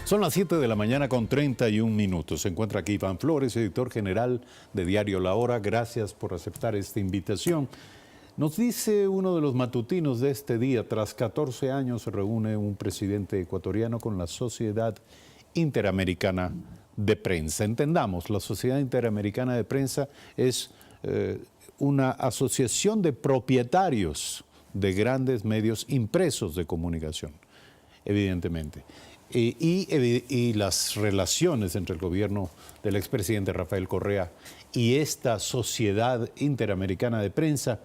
Son las 7 de la mañana con 31 minutos. Se encuentra aquí Iván Flores, editor general de Diario La Hora. Gracias por aceptar esta invitación. Nos dice uno de los matutinos de este día, tras 14 años se reúne un presidente ecuatoriano con la Sociedad Interamericana de Prensa. Entendamos, la Sociedad Interamericana de Prensa es una asociación de propietarios de grandes medios impresos de comunicación, evidentemente. Y las relaciones entre el gobierno del expresidente Rafael Correa y esta Sociedad Interamericana de Prensa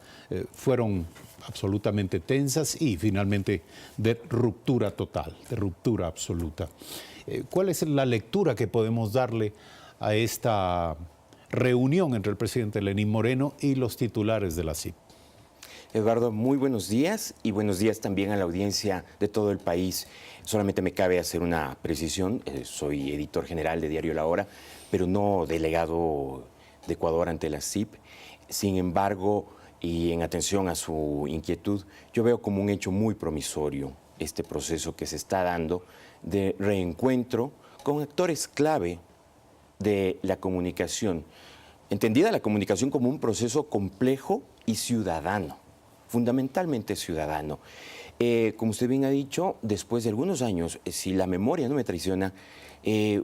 fueron absolutamente tensas y finalmente de ruptura total, de ruptura absoluta. ¿Cuál es la lectura que podemos darle a esta reunión entre el presidente Lenín Moreno y los titulares de la CIP? Eduardo, muy buenos días y buenos días también a la audiencia de todo el país. Solamente me cabe hacer una precisión, soy editor general de Diario La Hora, pero no delegado de Ecuador ante la CIP. Sin embargo, y en atención a su inquietud, yo veo como un hecho muy promisorio este proceso que se está dando de reencuentro con actores clave de la comunicación, entendida la comunicación como un proceso complejo y ciudadano, fundamentalmente ciudadano. Como usted bien ha dicho, después de algunos años, si la memoria no me traiciona,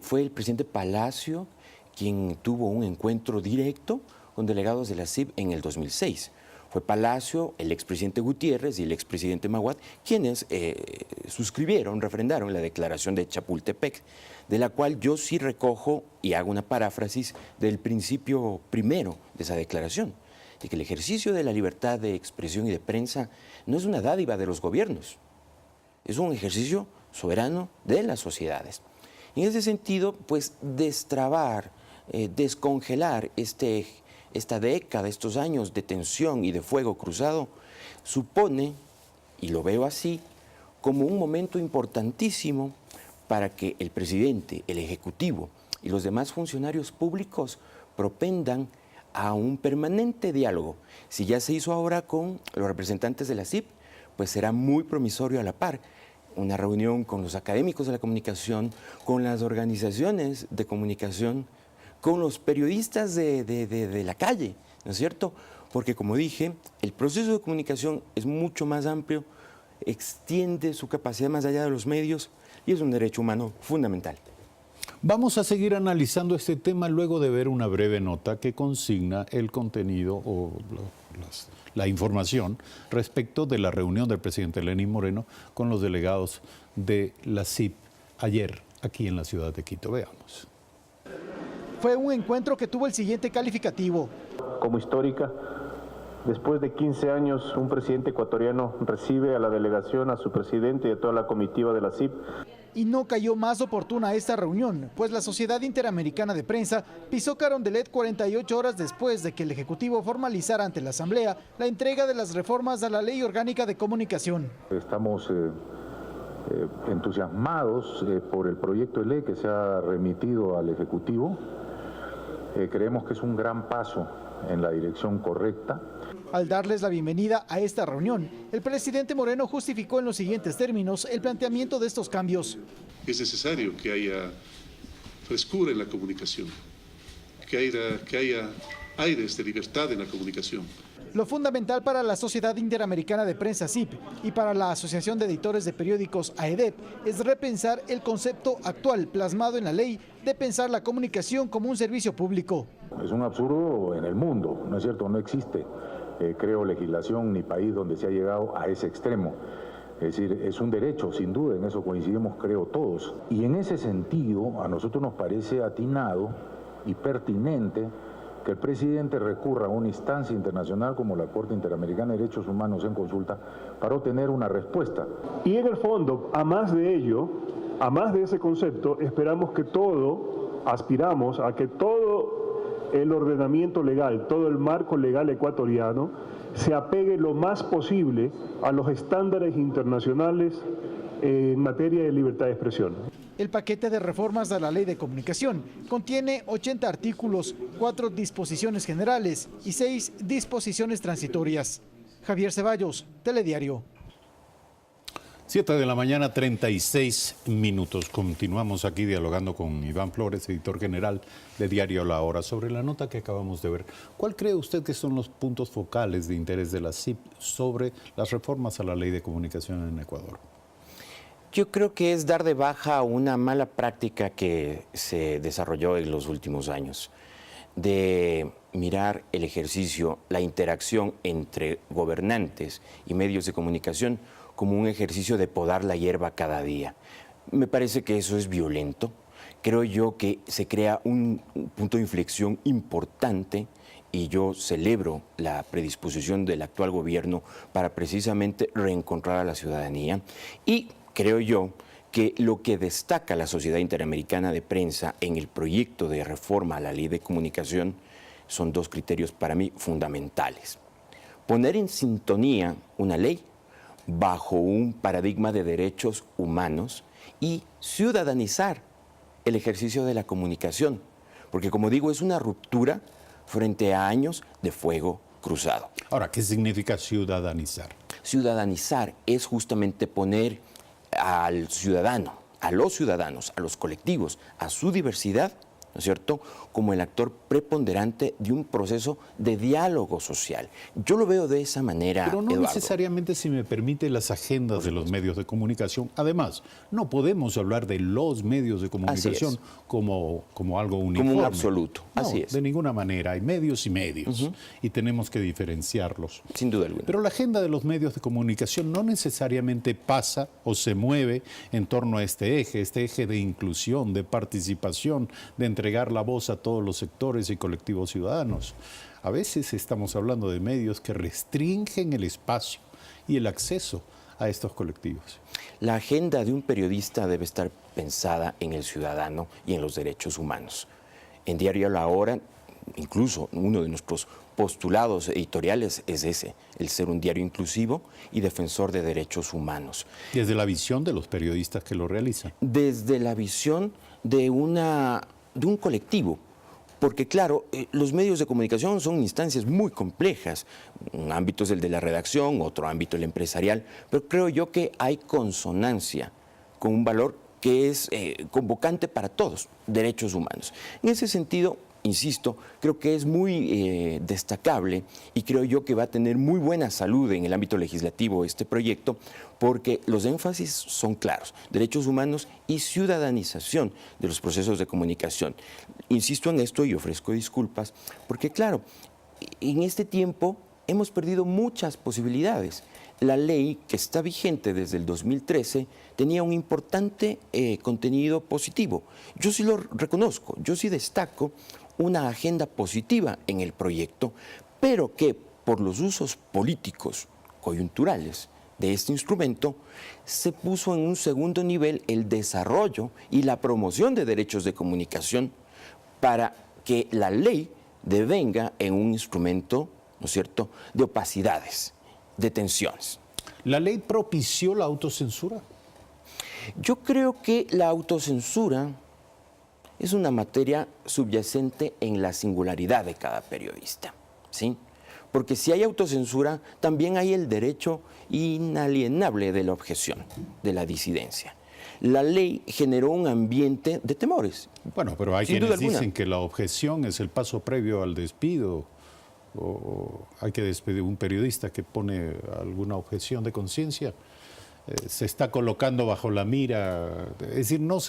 fue el presidente Palacio quien tuvo un encuentro directo con delegados de la CIP en el 2006. Fue Palacio, el expresidente Gutiérrez y el expresidente Maguad quienes suscribieron, refrendaron la declaración de Chapultepec, de la cual yo sí recojo y hago una paráfrasis del principio primero de esa declaración, de que el ejercicio de la libertad de expresión y de prensa no es una dádiva de los gobiernos, es un ejercicio soberano de las sociedades. En ese sentido, pues destrabar, descongelar esta década, estos años de tensión y de fuego cruzado, supone, y lo veo así, como un momento importantísimo para que el presidente, el Ejecutivo y los demás funcionarios públicos propendan a un permanente diálogo. Si ya se hizo ahora con los representantes de la CIP, pues será muy promisorio a la par. Una reunión con los académicos de la comunicación, con las organizaciones de comunicación, con los periodistas de la calle, ¿no es cierto? Porque como dije, el proceso de comunicación es mucho más amplio, extiende su capacidad más allá de los medios y es un derecho humano fundamental. Vamos a seguir analizando este tema luego de ver una breve nota que consigna el contenido o la información respecto de la reunión del presidente Lenín Moreno con los delegados de la CIP ayer aquí en la ciudad de Quito. Veamos. Fue un encuentro que tuvo el siguiente calificativo. Como histórica, después de 15 años, un presidente ecuatoriano recibe a la delegación, a su presidente y a toda la comitiva de la CIP. Y no cayó más oportuna esta reunión, pues la Sociedad Interamericana de Prensa pisó Carondelet 48 horas después de que el Ejecutivo formalizara ante la Asamblea la entrega de las reformas a la Ley Orgánica de Comunicación. Estamos entusiasmados por el proyecto de ley que se ha remitido al Ejecutivo. Creemos que es un gran paso en la dirección correcta. Al darles la bienvenida a esta reunión, el presidente Moreno justificó en los siguientes términos el planteamiento de estos cambios. Es necesario que haya frescura en la comunicación, que haya aires de libertad en la comunicación. Lo fundamental para la Sociedad Interamericana de Prensa CIP y para la Asociación de Editores de Periódicos AEDEP es repensar el concepto actual plasmado en la ley de pensar la comunicación como un servicio público. Es un absurdo en el mundo, ¿no es cierto? No existe, creo, legislación ni país donde se ha llegado a ese extremo. Es decir, es un derecho, sin duda, en eso coincidimos, creo, todos. Y en ese sentido, a nosotros nos parece atinado y pertinente que el presidente recurra a una instancia internacional como la Corte Interamericana de Derechos Humanos en consulta para obtener una respuesta. Y en el fondo, a más de ello, a más de ese concepto, esperamos que aspiramos a que todo el ordenamiento legal, todo el marco legal ecuatoriano se apegue lo más posible a los estándares internacionales en materia de libertad de expresión. El paquete de reformas a la Ley de Comunicación contiene 80 artículos, 4 disposiciones generales y 6 disposiciones transitorias. Javier Ceballos, Telediario. 7 de la mañana, 36 minutos. Continuamos aquí dialogando con Iván Flores, editor general de Diario La Hora, sobre la nota que acabamos de ver. ¿Cuál cree usted que son los puntos focales de interés de la CIP sobre las reformas a la Ley de Comunicación en Ecuador? Yo creo que es dar de baja una mala práctica que se desarrolló en los últimos años, de mirar el ejercicio, la interacción entre gobernantes y medios de comunicación como un ejercicio de podar la hierba cada día. Me parece que eso es violento. Creo yo que se crea un punto de inflexión importante y yo celebro la predisposición del actual gobierno para precisamente reencontrar a la ciudadanía. Y creo yo que lo que destaca la Sociedad Interamericana de Prensa en el proyecto de reforma a la Ley de Comunicación son dos criterios para mí fundamentales. Poner en sintonía una ley bajo un paradigma de derechos humanos y ciudadanizar el ejercicio de la comunicación, porque como digo, es una ruptura frente a años de fuego cruzado. Ahora, ¿qué significa ciudadanizar? Ciudadanizar es justamente poner al ciudadano, a los ciudadanos, a los colectivos, a su diversidad, ¿no es cierto?, como el actor preponderante de un proceso de diálogo social. Yo lo veo de esa manera, pero no Eduardo. Necesariamente, si me permite, las agendas de los medios de comunicación. Además, no podemos hablar de los medios de comunicación como algo uniforme. Como un absoluto, no, así es. De ninguna manera, hay medios y medios, y tenemos que diferenciarlos. Sin duda alguna. Pero la agenda de los medios de comunicación no necesariamente pasa o se mueve en torno a este eje de inclusión, de participación, de entregar la voz a todos los sectores y colectivos ciudadanos. A veces estamos hablando de medios que restringen el espacio y el acceso a estos colectivos. La agenda de un periodista debe estar pensada en el ciudadano y en los derechos humanos. En Diario La Hora, incluso uno de nuestros postulados editoriales es ese, el ser un diario inclusivo y defensor de derechos humanos. Desde la visión de los periodistas que lo realizan. Desde la visión de un colectivo. Porque claro, los medios de comunicación son instancias muy complejas. Un ámbito es el de la redacción, otro ámbito el empresarial, pero creo yo que hay consonancia con un valor que es convocante para todos, derechos humanos. En ese sentido, insisto, creo que es muy destacable y creo yo que va a tener muy buena salud en el ámbito legislativo este proyecto, porque los énfasis son claros: derechos humanos y ciudadanización de los procesos de comunicación. Insisto en esto y ofrezco disculpas, porque claro, en este tiempo hemos perdido muchas posibilidades. La ley que está vigente desde el 2013 tenía un importante contenido positivo. Yo sí lo reconozco, yo sí destaco una agenda positiva en el proyecto, pero que por los usos políticos coyunturales de este instrumento se puso en un segundo nivel el desarrollo y la promoción de derechos de comunicación para que la ley devenga en un instrumento, ¿no es cierto?, de opacidades, de tensiones. ¿La ley propició la autocensura? Yo creo que la autocensura es una materia subyacente en la singularidad de cada periodista, ¿sí? Porque si hay autocensura, también hay el derecho inalienable de la objeción, de la disidencia. La ley generó un ambiente de temores. Bueno, pero hay quienes dicen que la objeción es el paso previo al despido. O hay que despedir a un periodista que pone alguna objeción de conciencia. Se está colocando bajo la mira. Es decir, no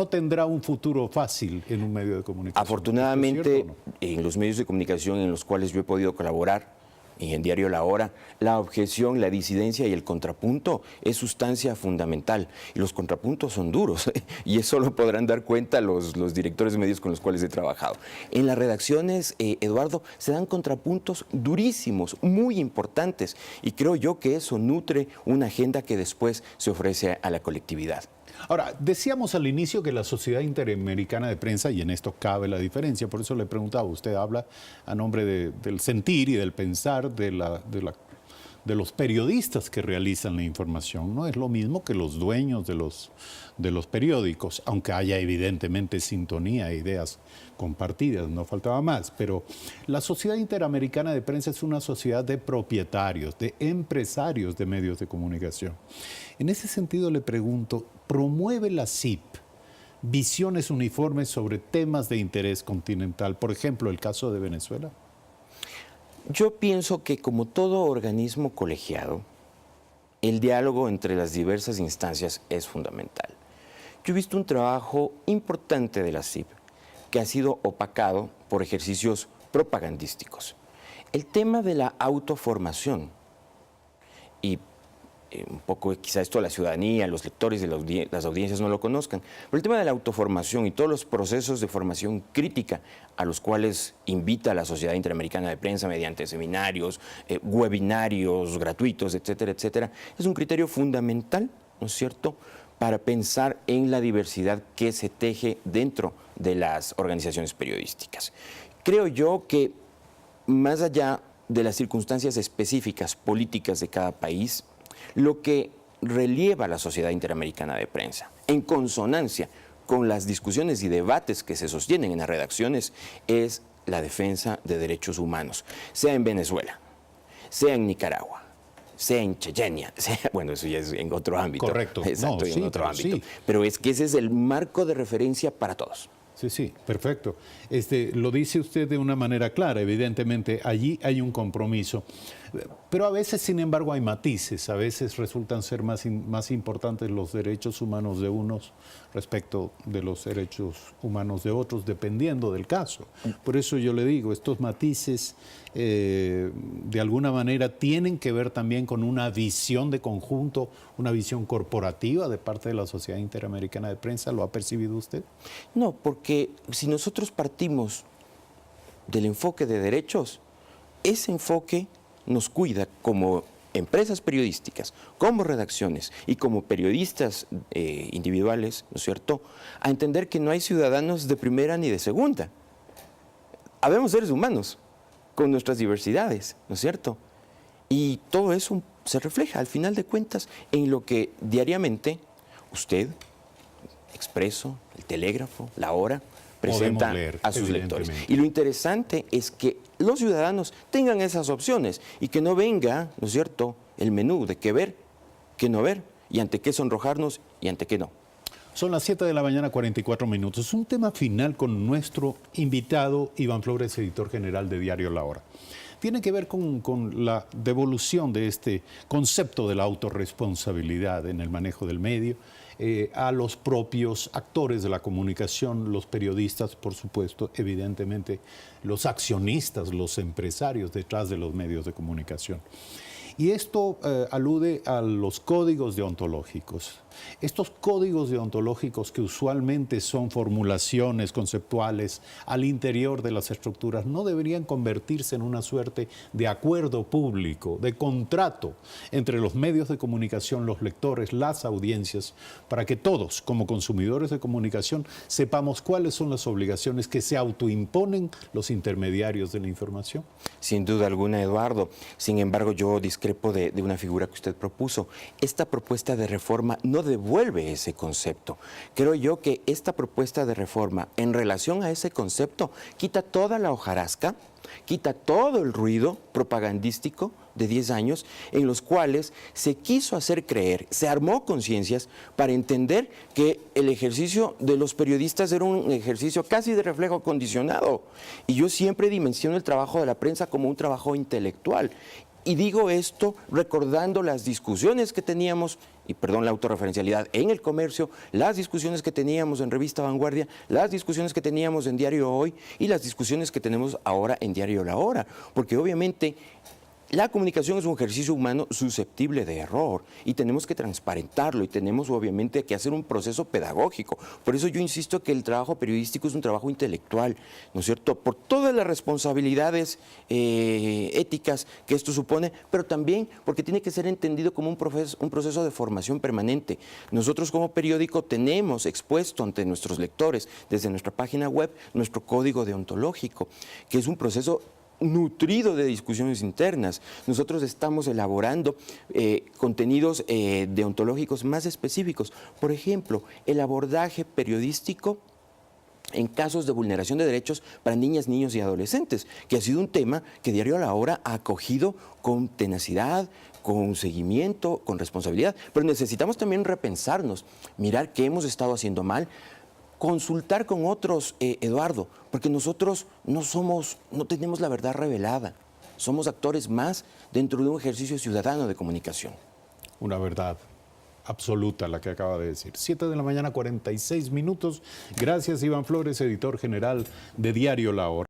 tendrá un futuro fácil en un medio de comunicación. Afortunadamente, ¿no? En los medios de comunicación en los cuales yo he podido colaborar, y en Diario La Hora, la objeción, la disidencia y el contrapunto es sustancia fundamental. Y los contrapuntos son duros, y eso lo podrán dar cuenta los directores de medios con los cuales he trabajado. En las redacciones, Eduardo, se dan contrapuntos durísimos, muy importantes, y creo yo que eso nutre una agenda que después se ofrece a la colectividad. Ahora, decíamos al inicio que la Sociedad Interamericana de Prensa, y en esto cabe la diferencia, por eso le preguntaba, usted habla a nombre del sentir y del pensar de los periodistas que realizan la información. No es lo mismo que los dueños de los periódicos, aunque haya evidentemente sintonía e ideas compartidas, no faltaba más. Pero la Sociedad Interamericana de Prensa es una sociedad de propietarios, de empresarios de medios de comunicación. En ese sentido le pregunto, ¿promueve la CIP visiones uniformes sobre temas de interés continental? Por ejemplo, el caso de Venezuela. Yo pienso que como todo organismo colegiado, el diálogo entre las diversas instancias es fundamental. Yo he visto un trabajo importante de la CIP que ha sido opacado por ejercicios propagandísticos. El tema de la autoformación y un poco quizá esto la ciudadanía, los lectores de las audiencias no lo conozcan, pero el tema de la autoformación y todos los procesos de formación crítica a los cuales invita a la Sociedad Interamericana de Prensa mediante seminarios, webinarios gratuitos, etcétera, etcétera, es un criterio fundamental, ¿no es cierto?, para pensar en la diversidad que se teje dentro de las organizaciones periodísticas. Creo yo que más allá de las circunstancias específicas políticas de cada país, lo que relieva la Sociedad Interamericana de Prensa, en consonancia con las discusiones y debates que se sostienen en las redacciones, es la defensa de derechos humanos, sea en Venezuela, sea en Nicaragua, sea en Chechenia, bueno, eso ya es en otro ámbito. Correcto. Exacto, no, en otro ámbito. Sí. Pero es que ese es el marco de referencia para todos. Sí, sí, perfecto. Lo dice usted de una manera clara, evidentemente allí hay un compromiso, pero a veces, sin embargo, hay matices, a veces resultan ser más importantes los derechos humanos de unos respecto de los derechos humanos de otros, dependiendo del caso. Por eso yo le digo, estos matices de alguna manera tienen que ver también con una visión de conjunto, una visión corporativa de parte de la Sociedad Interamericana de Prensa. ¿Lo ha percibido usted? No, porque si nosotros partimos del enfoque de derechos, ese enfoque nos cuida como empresas periodísticas, como redacciones y como periodistas individuales, ¿no es cierto?, a entender que no hay ciudadanos de primera ni de segunda. Habemos seres humanos con nuestras diversidades, ¿no es cierto? Y todo eso se refleja, al final de cuentas, en lo que diariamente usted, Expreso, El Telégrafo, La Hora, presenta a sus lectores. Y lo interesante es que los ciudadanos tengan esas opciones y que no venga, ¿no es cierto?, el menú de qué ver, qué no ver, y ante qué sonrojarnos y ante qué no. Son las 7 de la mañana, 44 minutos. Un tema final con nuestro invitado, Iván Flores, editor general de Diario La Hora. Tiene que ver con la devolución de este concepto de la autorresponsabilidad en el manejo del medio a los propios actores de la comunicación, los periodistas, por supuesto, evidentemente, los accionistas, los empresarios detrás de los medios de comunicación. Y esto alude a los códigos deontológicos. Estos códigos deontológicos que usualmente son formulaciones conceptuales al interior de las estructuras no deberían convertirse en una suerte de acuerdo público, de contrato entre los medios de comunicación, los lectores, las audiencias, para que todos, como consumidores de comunicación, sepamos cuáles son las obligaciones que se autoimponen los intermediarios de la información. Sin duda alguna, Eduardo. Sin embargo, yo discrepo de una figura que usted propuso. Esta propuesta de reforma no devuelve ese concepto. Creo yo que esta propuesta de reforma en relación a ese concepto quita toda la hojarasca, quita todo el ruido propagandístico de 10 años en los cuales se quiso hacer creer, se armó conciencias para entender que el ejercicio de los periodistas era un ejercicio casi de reflejo condicionado. Y yo siempre dimensiono el trabajo de la prensa como un trabajo intelectual. Y digo esto recordando las discusiones que teníamos, y perdón la autorreferencialidad, en El Comercio, las discusiones que teníamos en Revista Vanguardia, las discusiones que teníamos en Diario Hoy y las discusiones que tenemos ahora en Diario La Hora. Porque obviamente la comunicación es un ejercicio humano susceptible de error y tenemos que transparentarlo y tenemos obviamente que hacer un proceso pedagógico. Por eso yo insisto que el trabajo periodístico es un trabajo intelectual, ¿no es cierto? Por todas las responsabilidades éticas que esto supone, pero también porque tiene que ser entendido como un proceso de formación permanente. Nosotros como periódico tenemos expuesto ante nuestros lectores desde nuestra página web nuestro código deontológico, que es un proceso nutrido de discusiones internas. Nosotros estamos elaborando contenidos deontológicos más específicos. Por ejemplo, el abordaje periodístico en casos de vulneración de derechos para niñas, niños y adolescentes, que ha sido un tema que Diario La Hora ha acogido con tenacidad, con seguimiento, con responsabilidad. Pero necesitamos también repensarnos, mirar qué hemos estado haciendo mal, consultar con otros, Eduardo, porque nosotros no tenemos la verdad revelada. Somos actores más dentro de un ejercicio ciudadano de comunicación. Una verdad absoluta la que acaba de decir. 7 de la mañana, 46 minutos. Gracias, Iván Flores, editor general de Diario La Hora.